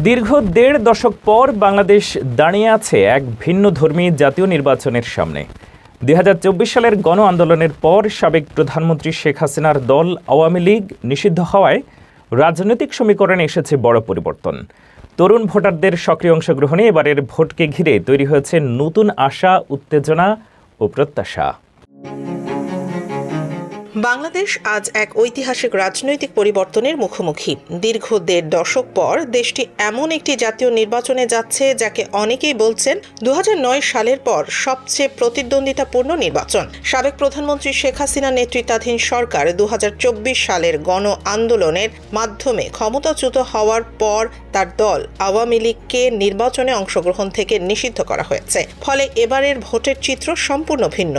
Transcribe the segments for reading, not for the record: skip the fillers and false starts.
দীর্ঘ ১.৫ দশক পর বাংলাদেশ দাঁড়িয়ে আছে এক ভিন্নধর্মী জাতীয় নির্বাচনের সামনে। ২০২৪ সালের গণ আন্দোলনের পর সাবেক প্রধানমন্ত্রী শেখ হাসিনার দল আওয়ামী লীগ নিষিদ্ধ হওয়ায় রাজনৈতিক সমীকরণে এসেছে বড় পরিবর্তন। তরুণ ভোটারদের সক্রিয় অংশগ্রহণে এবারের ভোটকে ঘিরে তৈরি হয়েছে নতুন আশা, উত্তেজনা ও প্রত্যাশা। বাংলাদেশ আজ এক ঐতিহাসিক রাজনৈতিক পরিবর্তনের মুখোমুখি। দীর্ঘ ১.৫ দশক পর দেশটি এমন একটি জাতীয় নির্বাচনে যাচ্ছে যাকে অনেকেই বলছেন ২০০৯ সালের পর সবচেয়ে প্রতিদ্বন্দ্বিতাপূর্ণ নির্বাচন। সাবেক প্রধানমন্ত্রী শেখ হাসিনা নেতৃত্বাধীন সরকার ২০২৪ সালের গণ আন্দোলনের মাধ্যমে ক্ষমতাচ্যুত হওয়ার পর তার দল আওয়ামী লীগকে নির্বাচনে অংশগ্রহণ থেকে নিষিদ্ধ করা হয়েছে। ফলে এবারের ভোটের চিত্র সম্পূর্ণ ভিন্ন।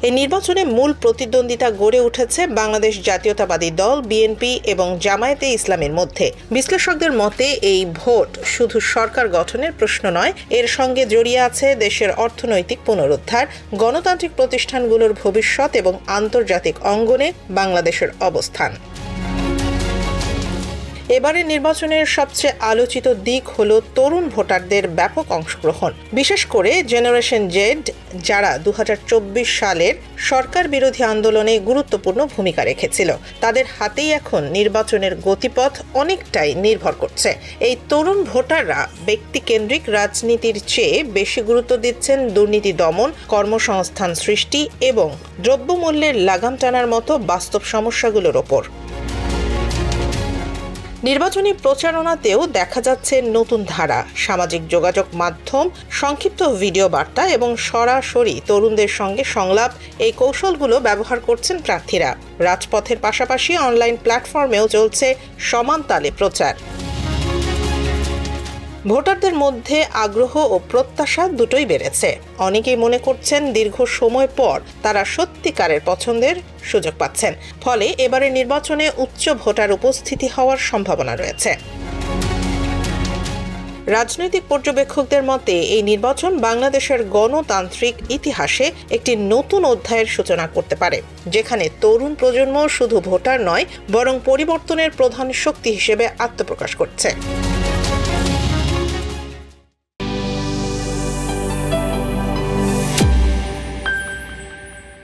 এই নির্বাচনে মূল প্রতিদ্বন্দ্বিতা গড়ে উঠেছে বাংলাদেশ জাতীয়তাবাদী দল বিএনপি এবং জামায়াতে ইসলামের মধ্যে। বিশ্লেষকদের মতে এই ভোট শুধু সরকার গঠনের প্রশ্ন নয়, এর সঙ্গে জড়িয়ে আছে দেশের অর্থনৈতিক পুনরুদ্ধার, গণতান্ত্রিক প্রতিষ্ঠানগুলোর ভবিষ্যৎ এবং আন্তর্জাতিক অঙ্গনে বাংলাদেশের অবস্থান। এবারের নির্বাচনের সবচেয়ে আলোচিত দিক হলো তরুণ ভোটারদের ব্যাপক অংশগ্রহণ, বিশেষ করে জেনারেশন জেড, যারা ২০২৪ সালের সরকার বিরোধী আন্দোলনে গুরুত্বপূর্ণ ভূমিকা রেখেছিল। তাদের হাতেই এখন নির্বাচনের গতিপথ অনেকটাই নির্ভর করছে। এই তরুণ ভোটাররা ব্যক্তিকেন্দ্রিক রাজনীতির চেয়ে বেশি গুরুত্ব দিচ্ছেন দুর্নীতি দমন, কর্মসংস্থান সৃষ্টি এবং দ্রব্যমূল্যের লাগাম টানার মতো বাস্তব সমস্যাগুলোর ওপর। নির্বাচনী প্রচারণাতেও দেখা যাচ্ছে নতুন ধারা। সামাজিক যোগাযোগ মাধ্যম, সংক্ষিপ্ত ভিডিও বার্তা এবং সরাসরি তরুণদের সঙ্গে সংলাপ, এই কৌশলগুলো ব্যবহার করছেন প্রার্থীরা। রাজপথের পাশাপাশি অনলাইন প্ল্যাটফর্মেও চলছে সমান তালে প্রচার। ভোটারদের মধ্যে আগ্রহ ও প্রত্যাশা দুটোই বেড়েছে। অনেকেই মনে করছেন দীর্ঘ সময় পর তারা সত্যিকারের পছন্দের সুযোগ পাচ্ছেন। ফলে এবারের নির্বাচনে উচ্চ ভোটার উপস্থিতি হওয়ার সম্ভাবনা রয়েছে। রাজনৈতিক পর্যবেক্ষকদের মতে এই নির্বাচন বাংলাদেশের গণতান্ত্রিক ইতিহাসে একটি নতুন অধ্যায়ের সূচনা করতে পারে, যেখানে তরুণ প্রজন্ম শুধু ভোটার নয়, বরং পরিবর্তনের প্রধান শক্তি হিসেবে আত্মপ্রকাশ করছে।